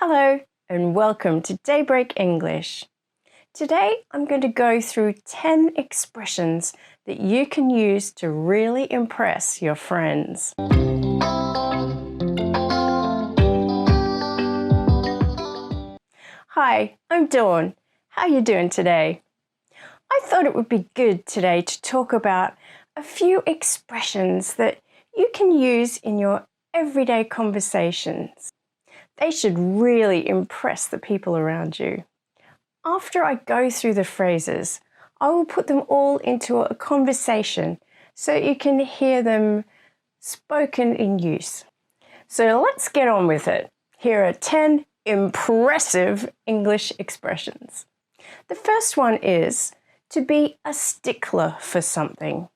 Hello and welcome to Daybreak English. Today I'm going to go through 10 expressions that you can use to really impress your friends. Hi, I'm Dawn. How are you doing today? I thought it would be good today to talk about a few expressions that you can use in your everyday conversations. They should really impress the people around you. After I go through the phrases, I will put them all into a conversation so you can hear them spoken in use. So let's get on with it. Here are 10 impressive English expressions. The first one is to be a stickler for something.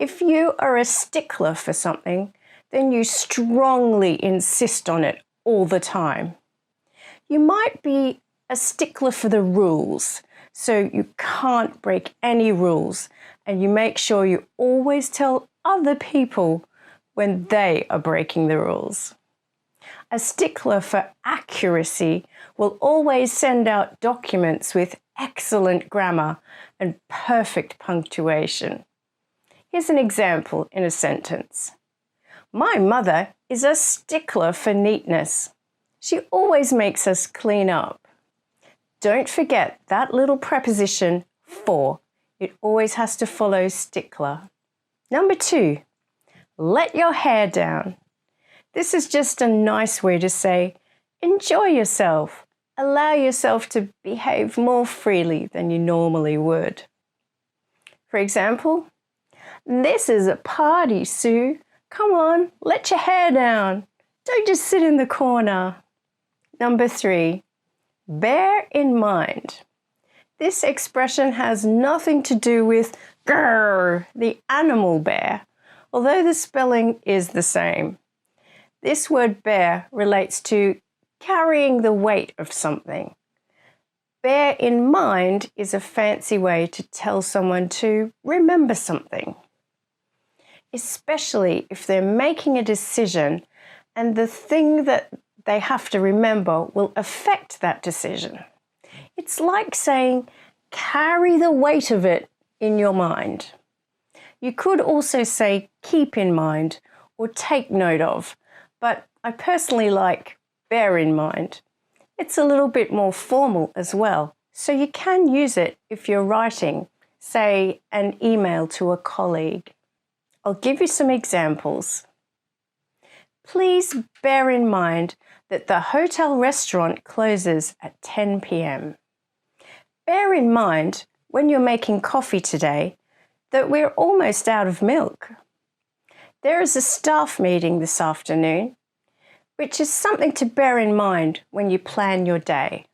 If you are a stickler for something, then you strongly insist on it all the time. You might be a stickler for the rules, so you can't break any rules, and you make sure you always tell other people when they are breaking the rules. A stickler for accuracy will always send out documents with excellent grammar and perfect punctuation. Here's an example in a sentence. My mother is a stickler for neatness. She always makes us clean up. Don't forget that little preposition for. It always has to follow stickler. Number 2, let your hair down. This is just a nice way to say, enjoy yourself. Allow yourself to behave more freely than you normally would. For example, this is a party, Sue. Come on, let your hair down. Don't just sit in the corner. Number 3, bear in mind. This expression has nothing to do with grrr, the animal bear, although the spelling is the same. This word bear relates to carrying the weight of something. Bear in mind is a fancy way to tell someone to remember something, especially if they're making a decision and the thing that they have to remember will affect that decision. It's like saying, carry the weight of it in your mind. You could also say keep in mind or take note of, but I personally like bear in mind. It's a little bit more formal as well, so you can use it if you're writing, say, an email to a colleague. I'll give you some examples. Please bear in mind that the hotel restaurant closes at 10 p.m. Bear in mind, when you're making coffee today, that we're almost out of milk. There is a staff meeting this afternoon, which is something to bear in mind when you plan your day.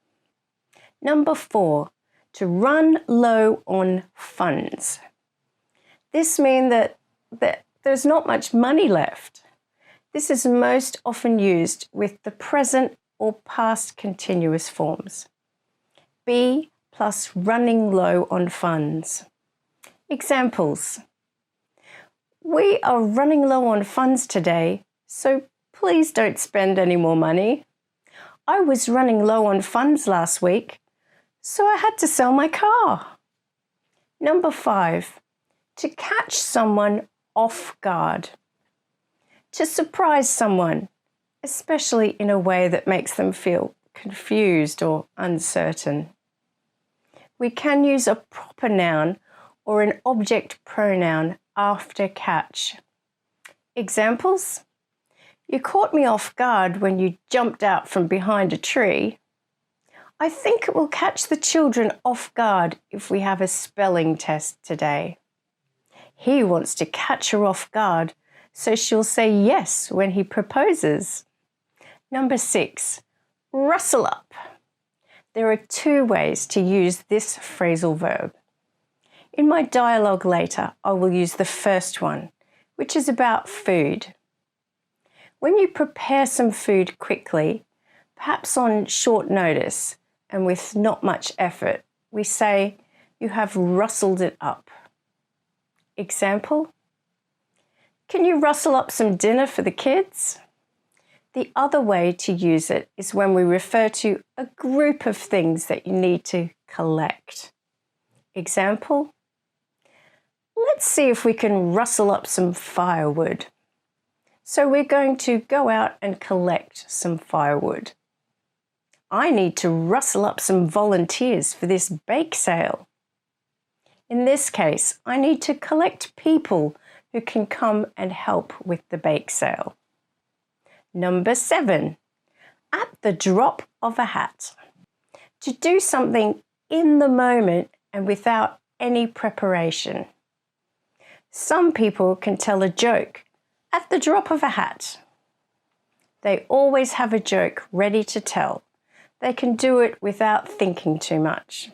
Number 4, to run low on funds. This means that there's not much money left. This is most often used with the present or past continuous forms. Be plus running low on funds. Examples. We are running low on funds today, so please don't spend any more money. I was running low on funds last week, so I had to sell my car. Number 5, to catch someone off guard. To surprise someone, especially in a way that makes them feel confused or uncertain. We can use a proper noun or an object pronoun after catch. Examples? You caught me off guard when you jumped out from behind a tree. I think it will catch the children off guard if we have a spelling test today. He wants to catch her off guard, so she'll say yes when he proposes. Number 6, rustle up. There are 2 ways to use this phrasal verb. In my dialogue later, I will use the first one, which is about food. When you prepare some food quickly, perhaps on short notice and with not much effort, we say, you have rustled it up. Example? Can you rustle up some dinner for the kids? The other way to use it is when we refer to a group of things that you need to collect. Example, let's see if we can rustle up some firewood. So we're going to go out and collect some firewood. I need to rustle up some volunteers for this bake sale. In this case, I need to collect people who can come and help with the bake sale. Number 7, at the drop of a hat. To do something in the moment and without any preparation. Some people can tell a joke at the drop of a hat. They always have a joke ready to tell. They can do it without thinking too much.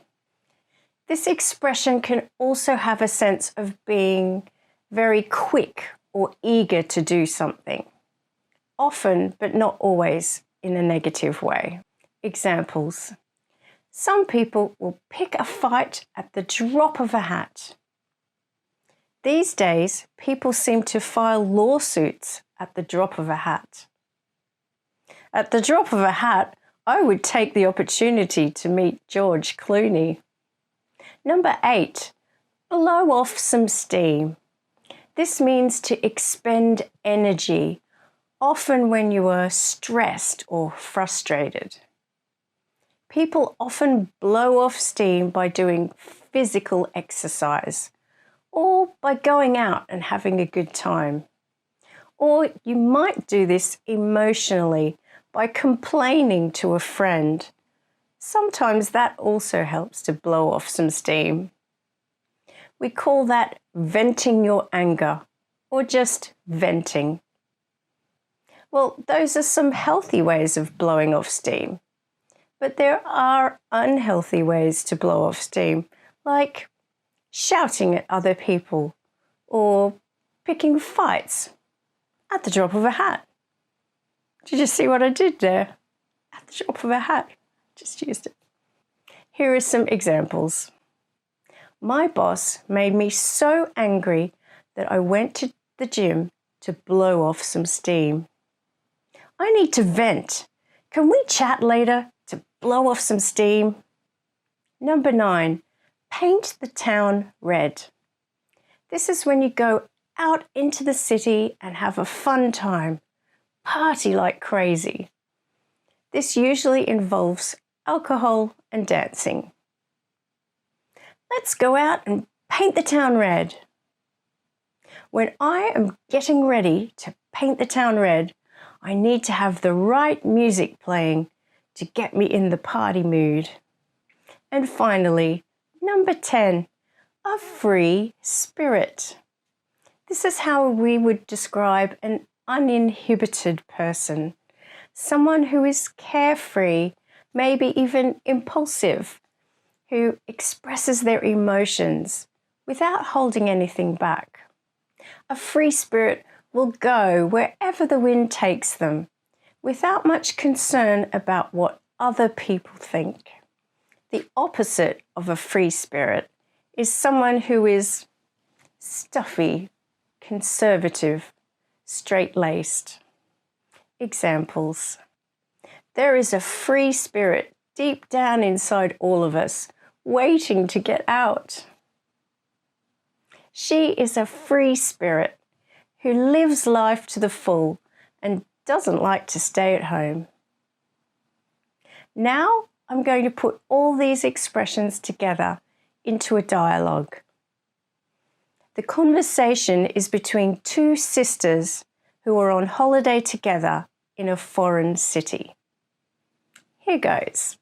This expression can also have a sense of being very quick or eager to do something. Often, but not always, in a negative way. Examples. Some people will pick a fight at the drop of a hat. These days, people seem to file lawsuits at the drop of a hat. At the drop of a hat, I would take the opportunity to meet George Clooney. Number 8, blow off some steam. This means to expend energy, often when you are stressed or frustrated. People often blow off steam by doing physical exercise or by going out and having a good time. Or you might do this emotionally by complaining to a friend. Sometimes that also helps to blow off some steam. We call that venting your anger or just venting. Well, those are some healthy ways of blowing off steam. But there are unhealthy ways to blow off steam, like shouting at other people or picking fights at the drop of a hat. Did you see what I did there? At the drop of a hat. Just used it. Here are some examples. My boss made me so angry that I went to the gym to blow off some steam. I need to vent. Can we chat later to blow off some steam? Number 9, paint the town red. This is when you go out into the city and have a fun time, party like crazy. This usually involves alcohol and dancing. Let's go out and paint the town red. When I am getting ready to paint the town red, I need to have the right music playing to get me in the party mood. And finally, number 10, a free spirit. This is how we would describe an uninhibited person, someone who is carefree, maybe even impulsive, who expresses their emotions without holding anything back. A free spirit will go wherever the wind takes them, without much concern about what other people think. The opposite of a free spirit is someone who is stuffy, conservative, straight-laced. Examples. There is a free spirit deep down inside all of us, waiting to get out. She is a free spirit who lives life to the full and doesn't like to stay at home. Now I'm going to put all these expressions together into a dialogue. The conversation is between two sisters who are on holiday together in a foreign city. Here goes.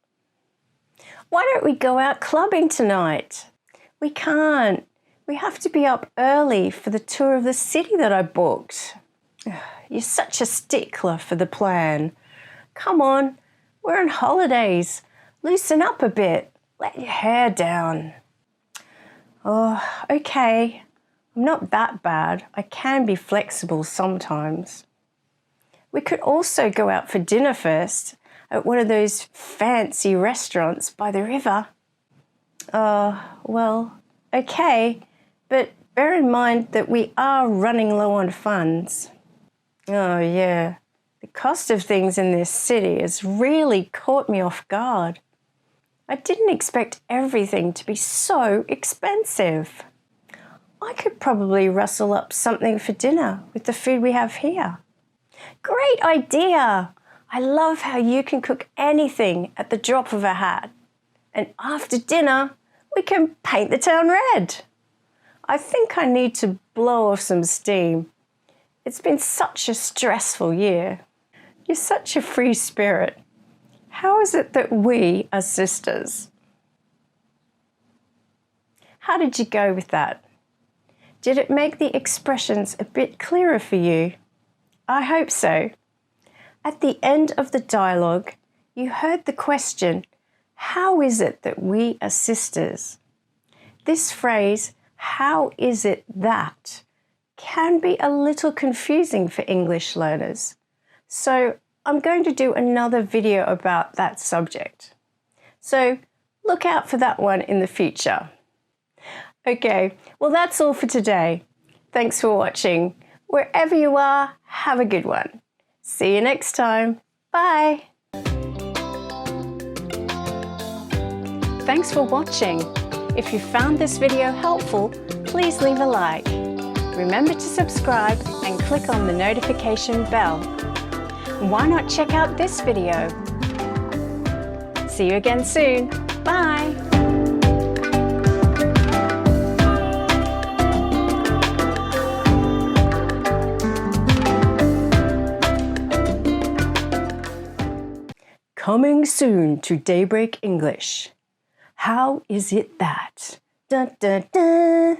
Why don't we go out clubbing tonight? We can't. We have to be up early for the tour of the city that I booked. You're such a stickler for the plan. Come on, we're on holidays. Loosen up a bit. Let your hair down. Oh, okay. I'm not that bad. I can be flexible sometimes. We could also go out for dinner first at one of those fancy restaurants by the river. Well, okay, but bear in mind that we are running low on funds. Oh yeah, The cost of things in this city has really caught me off guard. I didn't expect everything to be so expensive. I could probably rustle up something for dinner with the food we have here. Great idea! I love how you can cook anything at the drop of a hat. And after dinner, we can paint the town red. I think I need to blow off some steam. It's been such a stressful year. You're such a free spirit. How is it that we are sisters? How did you go with that? Did it make the expressions a bit clearer for you? I hope so. At the end of the dialogue, you heard the question, how is it that we are sisters? This phrase, how is it that, can be a little confusing for English learners. So I'm going to do another video about that subject. So look out for that one in the future. Okay, well that's all for today. Thanks for watching. Wherever you are, have a good one. See you next time. Bye. Thanks for watching. If you found this video helpful, please leave a like. Remember to subscribe and click on the notification bell. Why not check out this video? See you again soon. Bye. Coming soon to Daybreak English. How is it that? Dun, dun, dun.